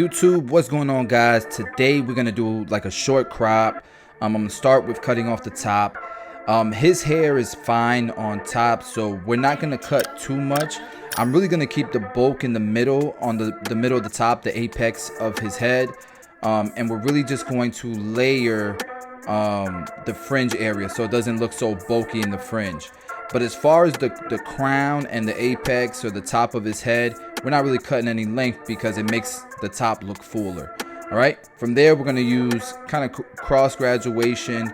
YouTube, what's going on, guys? Today we're gonna do like a short crop. I'm gonna start with cutting off the top. His hair is fine on top, so we're not gonna cut too much. I'm really gonna keep the bulk in the middle, on the middle of the top, the apex of his head, and we're really just going to layer the fringe area so it doesn't look so bulky in the fringe. But as far as the crown and the apex or the top of his head, we're not really cutting any length because it makes the top look fuller. All right, from there we're going to use kind of cross graduation,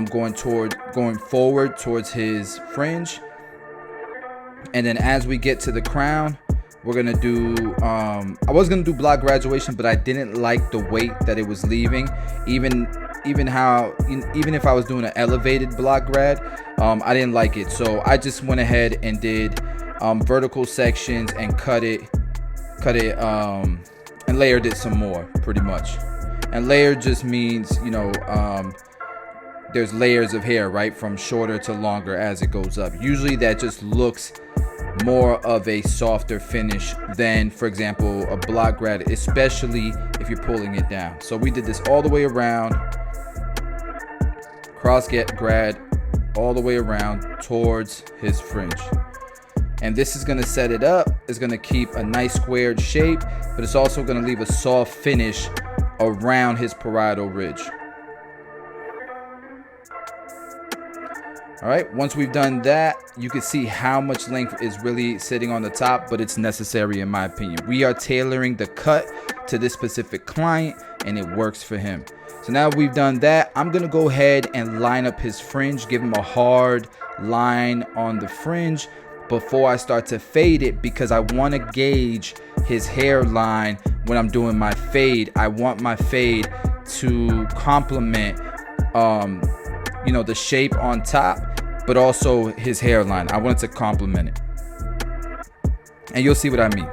going forward towards his fringe. And then as we get to the crown, we're going to do I was going to do block graduation, but I didn't like the weight that it was leaving. Even if I was doing an elevated block grad, I didn't like it, so I just went ahead and did vertical sections and cut it and layered it some more, pretty much. And layered just means, you know, there's layers of hair, right, from shorter to longer as it goes up. Usually that just looks more of a softer finish than, for example, a block grad, especially if you're pulling it down. So we did this all the way around, cross grad all the way around towards his fringe. And this is going to set it up. It's going to keep a nice squared shape, but it's also going to leave a soft finish around his parietal ridge. All right, once we've done that, you can see how much length is really sitting on the top, but it's necessary in my opinion. We are tailoring the cut to this specific client, and it works for him. So now we've done that, I'm gonna go ahead and line up his fringe, give him a hard line on the fringe before I start to fade it, because I want to gauge his hairline when I'm doing my fade. I want my fade to complement you know, the shape on top, but also his hairline. I want it to complement it, and you'll see what I mean.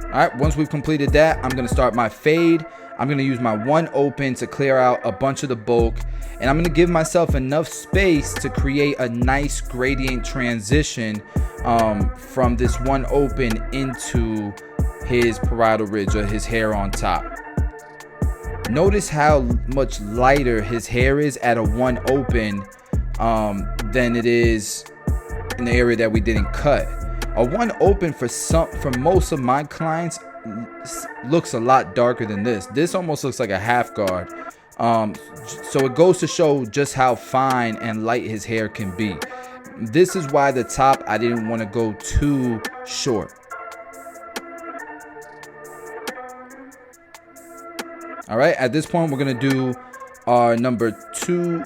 All right, once we've completed that, I'm gonna start my fade. I'm gonna use my one open to clear out a bunch of the bulk, and I'm gonna give myself enough space to create a nice gradient transition from this one open into his parietal ridge, or his hair on top. Notice how much lighter his hair is at a one open than it is in the area that we didn't cut. A one open for most of my clients looks a lot darker than this. This almost looks like a half guard. So it goes to show just how fine and light his hair can be. This is why the top, I didn't want to go too short. All right, at this point, we're going to do our number three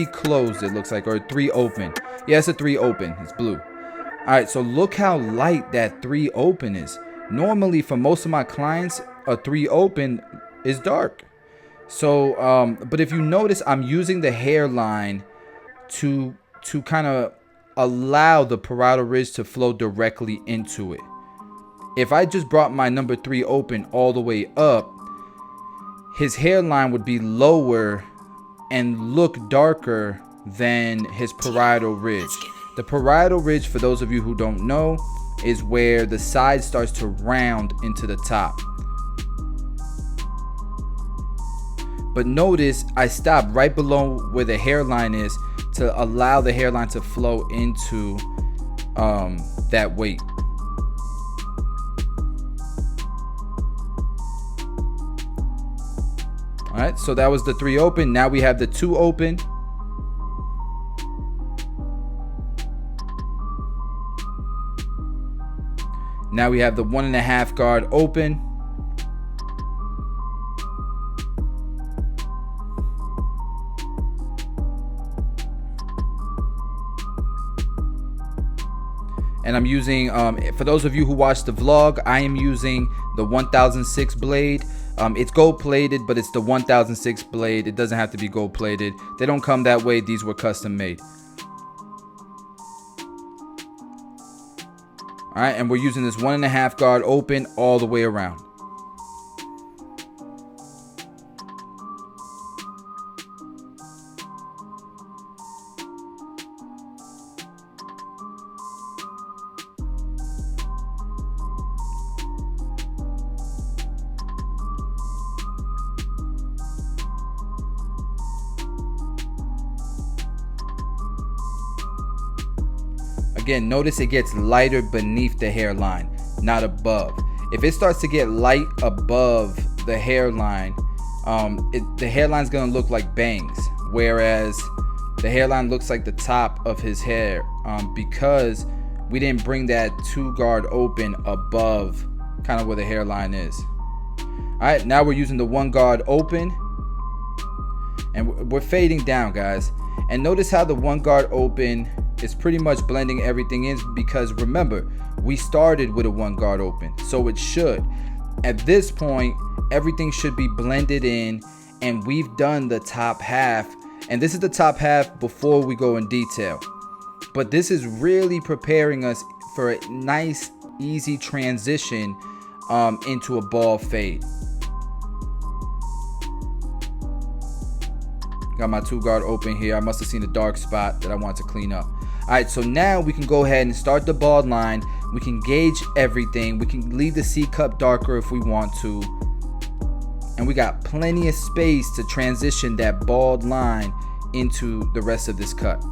closed, it looks like, or 3 open. Yeah, it's a 3 open. It's blue. All right, so look how light that 3 open is. Normally, for most of my clients, a 3 open is dark. So, but if you notice, I'm using the hairline to kind of allow the parietal ridge to flow directly into it. If I just brought my number 3 open all the way up, his hairline would be lower and look darker than his parietal ridge. The parietal ridge, for those of you who don't know, is where the side starts to round into the top. But notice I stopped right below where the hairline is to allow the hairline to flow into that weight. All right, so that was the 3 open. Now we have the 2 open. Now we have the 1.5 guard open. And I'm using, for those of you who watch the vlog, I am using the 1006 blade. It's gold plated, but it's the 1006 blade. It doesn't have to be gold plated. They don't come that way. These were custom made. All right, and we're using this 1.5 guard open all the way around. Again, notice it gets lighter beneath the hairline, not above. If it starts to get light above the hairline, the hairline's gonna look like bangs, whereas the hairline looks like the top of his hair, because we didn't bring that 2-guard open above kind of where the hairline is. All right, now we're using the 1-guard open, and we're fading down, guys. And notice how the 1-guard open is pretty much blending everything in, because remember, we started with a 1-guard open, so it should, at this point, everything should be blended in, and we've done the top half. And this is the top half before we go in detail, but this is really preparing us for a nice, easy transition into a bald fade. Got my 2-guard open here. I must have seen a dark spot that I want to clean up. All right, so now we can go ahead and start the bald line. We can gauge everything. We can leave the C-cup darker if we want to. And we got plenty of space to transition that bald line into the rest of this cut.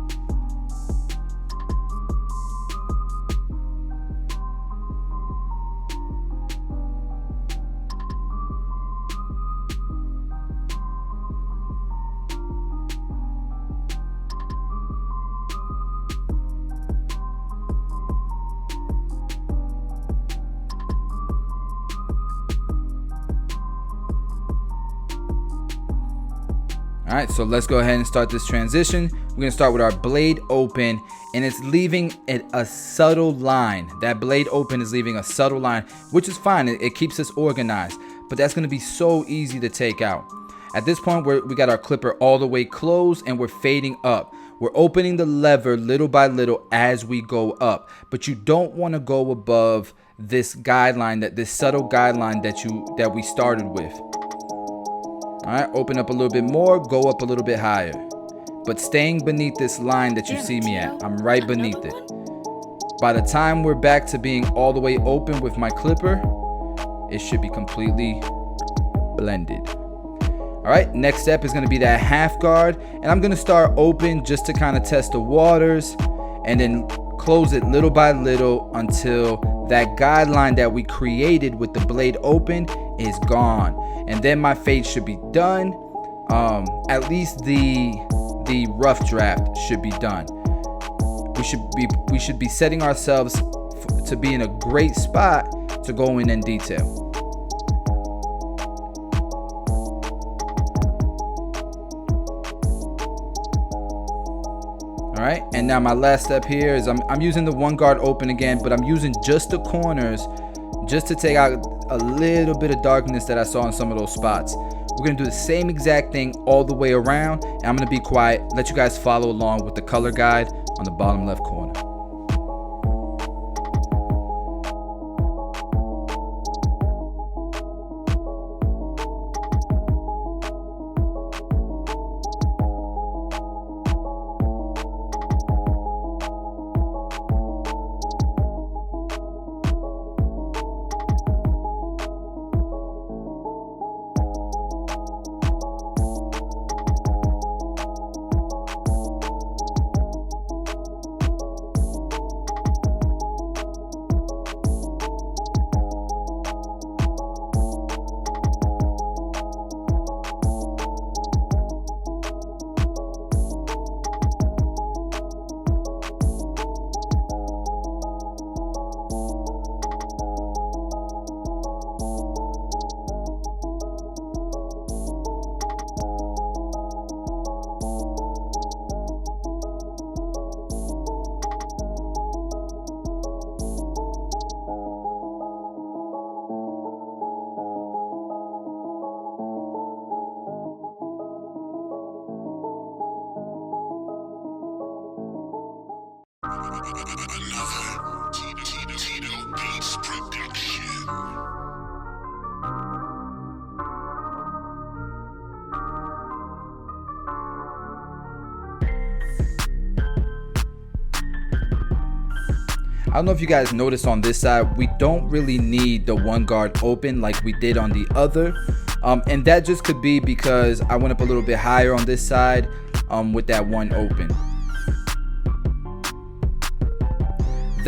All right, so let's go ahead and start this transition. We're gonna start with our blade open, and it's leaving it a subtle line. That blade open is leaving a subtle line, which is fine. It keeps us organized, but that's gonna be so easy to take out. At this point, we got our clipper all the way closed, and we're fading up. We're opening the lever little by little as we go up, but you don't wanna go above this guideline, this subtle guideline that we started with. All right, open up a little bit more, go up a little bit higher, but staying beneath this line that you see me at. I'm right beneath it. By the time we're back to being all the way open with my clipper, it should be completely blended. All right, next step is gonna be that 1/2 guard, and I'm gonna start open just to kind of test the waters, and then close it little by little until that guideline that we created with the blade open is gone. And then my fade should be done. At least the rough draft should be done. We should be setting ourselves to be in a great spot to go in detail. All right, and now my last step here is I'm using the 1-guard open again, but I'm using just the corners just to take out a little bit of darkness that I saw in some of those spots. We're gonna do the same exact thing all the way around, and I'm gonna be quiet, let you guys follow along with the color guide on the bottom left corner. I don't know if you guys noticed on this side, we don't really need the 1-guard open like we did on the other. And that just could be because I went up a little bit higher on this side with that one open.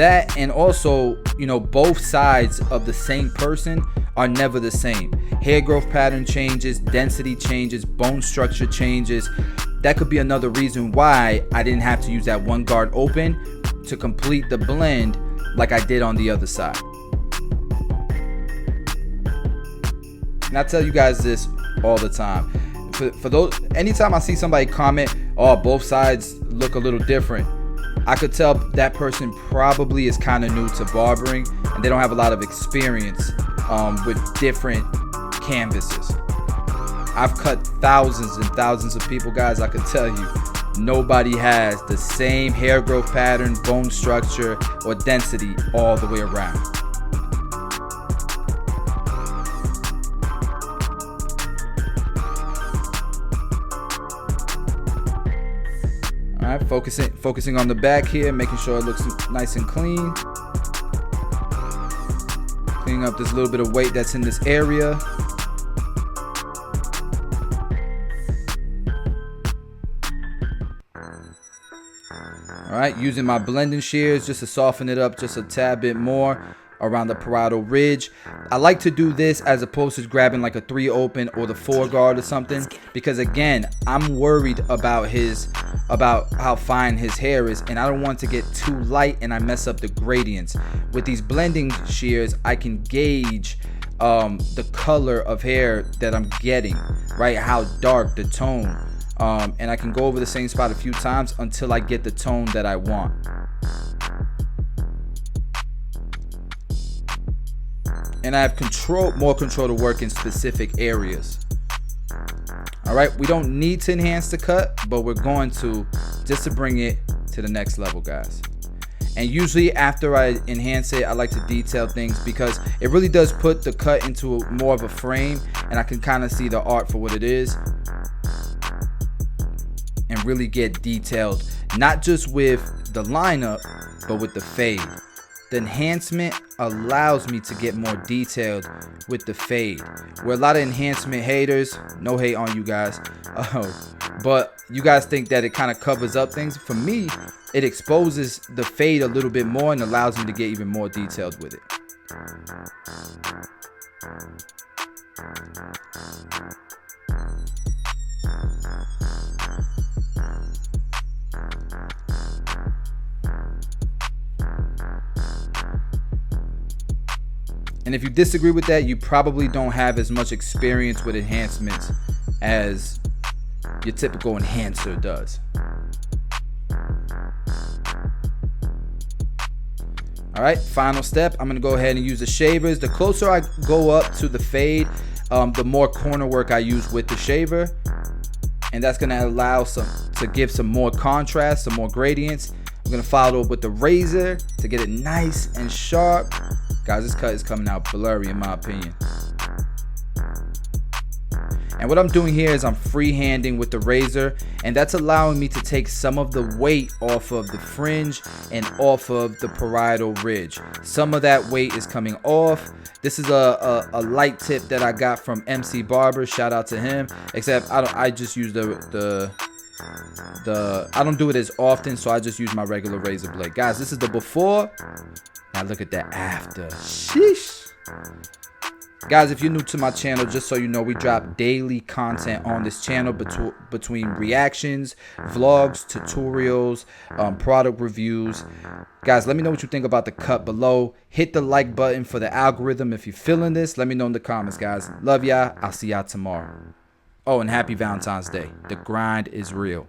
That, and also, you know, both sides of the same person are never the same. Hair growth pattern changes, density changes, bone structure changes. That could be another reason why I didn't have to use that one guard open to complete the blend like I did on the other side. And I tell you guys this all the time. For those, anytime I see somebody comment, oh, both sides look a little different, I could tell that person probably is kind of new to barbering and they don't have a lot of experience with different canvases. I've cut thousands and thousands of people, guys. I can tell you, nobody has the same hair growth pattern, bone structure, or density all the way around. All right, focusing on the back here, making sure it looks nice and clean. Cleaning up this little bit of weight that's in this area. All right, using my blending shears just to soften it up just a tad bit more around the parietal ridge. I like to do this as opposed to grabbing like a 3 open or the 4 guard or something, because again, I'm worried about how fine his hair is, and I don't want to get too light and I mess up the gradients. With these blending shears, I can gauge the color of hair that I'm getting, right? How dark, the tone. And I can go over the same spot a few times until I get the tone that I want. And I have more control to work in specific areas. All right, we don't need to enhance the cut, but we're going to, just to bring it to the next level, guys. And usually after I enhance it, I like to detail things because it really does put the cut into more of a frame, and I can kind of see the art for what it is and really get detailed, not just with the lineup, but with the fade. The enhancement allows me to get more detailed with the fade. Where a lot of enhancement haters, no hate on you guys, but you guys think that it kind of covers up things. For me, it exposes the fade a little bit more and allows me to get even more detailed with it. And if you disagree with that, you probably don't have as much experience with enhancements as your typical enhancer does. All right, final step. I'm gonna go ahead and use the shavers. The closer I go up to the fade, the more corner work I use with the shaver. And that's gonna allow to give some more contrast, some more gradients. I'm gonna follow it with the razor to get it nice and sharp. Guys, this cut is coming out blurry in my opinion. And what I'm doing here is I'm freehanding with the razor, and that's allowing me to take some of the weight off of the fringe and off of the parietal ridge. Some of that weight is coming off. This is a light tip that I got from MC Barber. Shout out to him. Except I just use I don't do it as often, so I just use my regular razor blade. Guys, this is the before. Now look at that after. Sheesh. Guys, if you're new to my channel, just so you know, we drop daily content on this channel between reactions, vlogs, tutorials, product reviews. Guys, let me know what you think about the cut below. Hit the like button for the algorithm if you're feeling this. Let me know in the comments, guys. Love y'all. I'll see y'all tomorrow. Oh, and happy Valentine's Day. The grind is real.